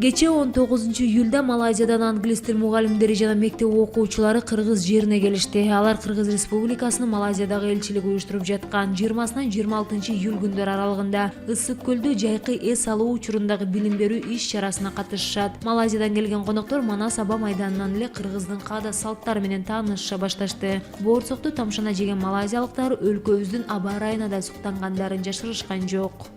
Кечээ 19-июлда Малайзиядан англис тил мугалимдери жана мектеп окуучулары Кыргыз жерине келишти. Алар Кыргыз Республикасынын Малайзиядагы элчилиги уюштуруп жаткан 20-26 июль күндөрү аралыгында Ысык көлдө жайкы эс алуу учурундагы билим берүү иш-чарасына катышышат. Малайзиядан келген коноктор Манас аба майданынан эле Кыргыздын каада салттары менен тааныша башташты. Боорсокту тамшана жеген малайзиялыктар өлкөбүздүн аба ырайына да суктангандарын жашырышкан жок.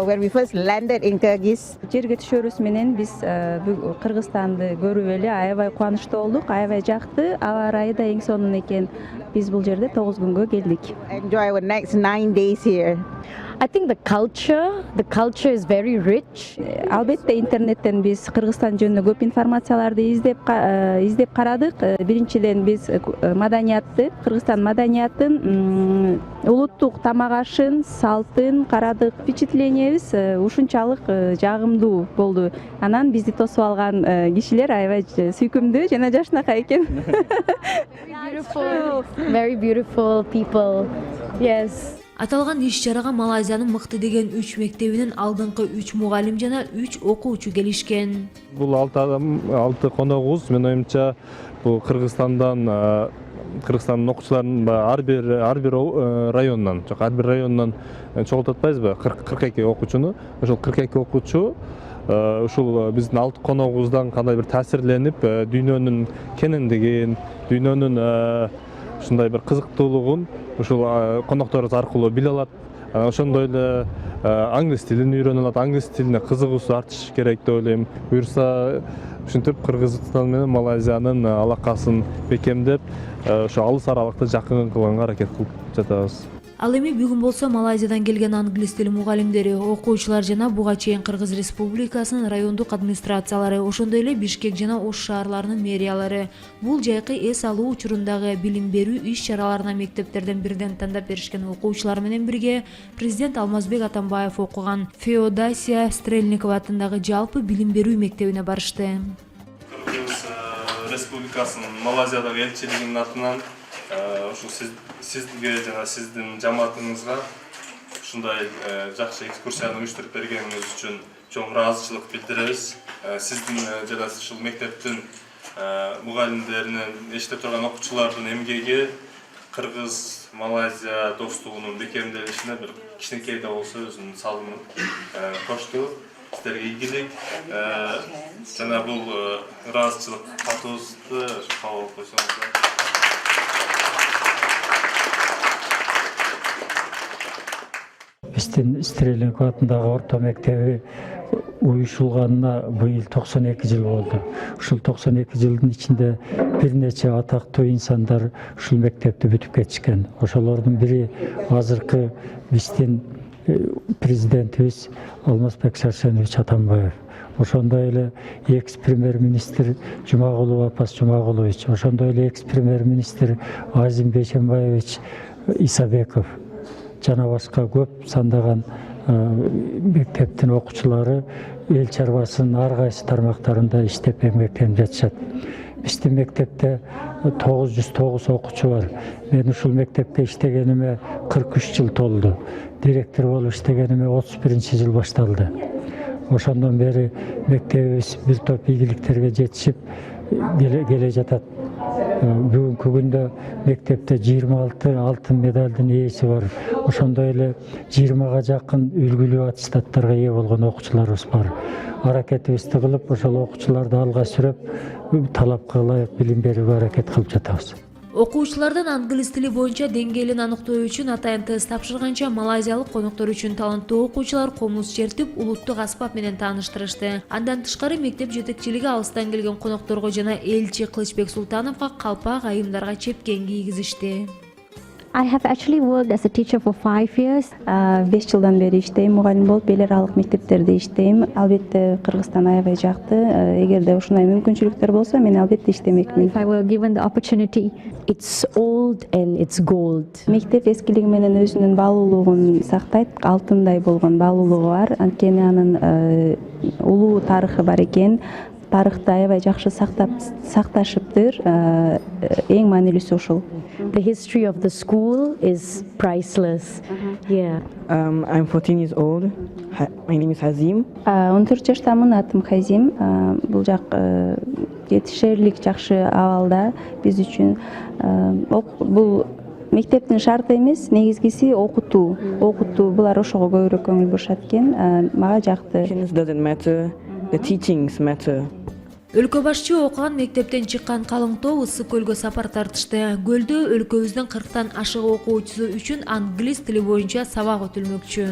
When we first landed in Kyrgyz, Жерге түшөрүбүз менен биз Кыргызстанды көрүп эле аябай кубанычтуу болдук, аябай жакты. Аба ырайы да эң сонун экен. Биз бул жерде 9 күнгө келдик. enjoy our next 9 days here. I think the culture is very rich. Албетте интернеттен биз Кыргызстан жөнүндө көп информацияларды издеп карадык. Биринчиден биз маданиятты, Кыргызстан маданиятын, улуттук тамак ашын, салтын карадык. Впечатлениябыз ушунчалык жагымдуу болду. Анан бизди тосуп алган кишилер аябай сүйкүмдүү жана жашынакай экен. Very beautiful people. Yes. Аталган иш-чарага Малайзиянын мыкты деген 3 мектебинин алдыңкы 3 мугалим жана 3 окуучу келишкен. Бул 6 адам, 6 коногубуз. Мен оюмча бул Кыргызстандын окуучуларын ар бир районунан, жок, ар бир районунан чогултуп атпайбызбы? 42 окуучуну. Ошол 42 окуучу ушул биздин 6 коногубуздан кандай бир таасирленип, дүйнөнүн кенендигин, дүйнөнүн ушундай бир кызыктуулугун ушул конокторубуз аркылуу биле алат. Ошондой эле англис тилин үйрөнө алат, англис тилине кызыгуусу артышы керек деп ойлойм. Буюрса ушинтип Кыргызстан менен Малайзиянын алакасын бекемдеп, ошо алыс аралыкты жакын кылганга аракет кылып жатабыз. Ал эми бүгүн болсо Малайзиядан келген англис тили мугалимдери, окуучулар жана буга чейин Кыргыз Республикасынын райондук администрациялары, ошондой эле Бишкек жана Ош шаарларынын мэриялары бул жайкы эс алуу учурундагы билим берүү иш-чараларына мектептерден бирден тандап беришкен окуучулар менен бирге президент Алмазбек Атамбаев окуган Феодосия Стрельникова атындагы жалпы билим берүү мектебине барышты. Кыргыз Республикасынын Малайзиядагы элчилигинин атынан ушул сизге жана сиздин жамаатыңызга ушундай жакшы экскурсияны уюштуруп бергениңиз үчүн чоң ыраазычылык билдиребиз. Сиздин жана ушул мектептин мугалимдеринин, иштеп турган окуучулардын эмгеги Кыргыз Малайзия достугунун бекемделишине бир кичинекей да болсо өзүнүн салымын кошту. Сиздерге ийгилик жана бул ыраазычылык катыбызды кабыл алып койсоңуздар. Биздин Стрельников атындагы орто мектеби уюшулганына быйыл 92 жыл болду. Ушул 92 жылдын ичинде бир нече атактуу инсандар ушул мектепти бүтүп кетишкен. Ошолордун бири азыркы биздин президентибиз Алмазбек Шаршенович Атамбаев. Ошондой эле экс-премьер-министр Жумагулов Апас Жумагулович, ошондой эле экс-премьер-министр Азим Бейшембаевич Исабеков жана башка көп сандаган мектептин окуучулары эл чарбасынын ар кайсы тармактарында иштеп эмгектенип жатышат. Биздин мектепте 909 окуучу бар. Мен ушул мектепте иштегениме 43 жыл толду. Директор болуп иштегениме 31-жыл башталды. Ошондон бери мектебибиз бир топ ийгиликтерге жетишип келе жатат. Бүгүнкү күндө мектепте 26 алтын медалдын ээси бар. Ошондой эле 20га жакын үлгүлүү аттестаттарга ээ болгон окуучуларыбыз бар. Аракетибизди кылып, ошол окуучуларды алга сүрөп, талапка ылайык билим берүүгө аракет кылып жатабыз. Окуучулардан англис тили боюнча деңгээлин аныктоо үчүн атайын тест тапшырганча малайзиялык коноктор үчүн таланттуу окуучулар комуз чертип, улуттук аспап менен тааныштырышты. Андан тышкары мектеп жетекчилиги алыстан келген конокторго жана элчи Кылычбек Султановго калпак айымдарга чепкен кийгизишти. I have actually worked as a teacher for 5 years. 5 жылдан бери иштейм, мугалим болуп, эл аралык мектептерде иштейм. Албетте Кыргызстан аябай жакты. Эгерде ушундай мүмкүнчүлүктөр болсо, мен албетте иштемекмин. If I were given the opportunity, It's old and it's gold. Мектеп эскилиги менен өзүнүн баалуулугун сактайт, алтындай болгон баалуулугу бар. Анткени анын улуу тарыхы бар экен. тарыхты аябай жакшы сакташыптыр. Эң маанилүүсү ушул. The history of the school is priceless. Yeah. I'm 14 years old. My name is Hazim. 14 жаштамын, атым Хазим. Бул жак жетишерлик жакшы абалда биз үчүн. Бул мектептин шарты эмес, негизгиси окутуу. Булар ошого көбүрөөк көңүл бурушат экен. Мага жакты. Doesn't matter. The teachings matter. Өлкө башчы окуган мектептен чыккан калың топ Ысык көлгө сапар тартышты. Көлдө өлкөбүздүн 40тан ашык окуучусу үчүн англис тили боюнча сабак өтүлмөкчү.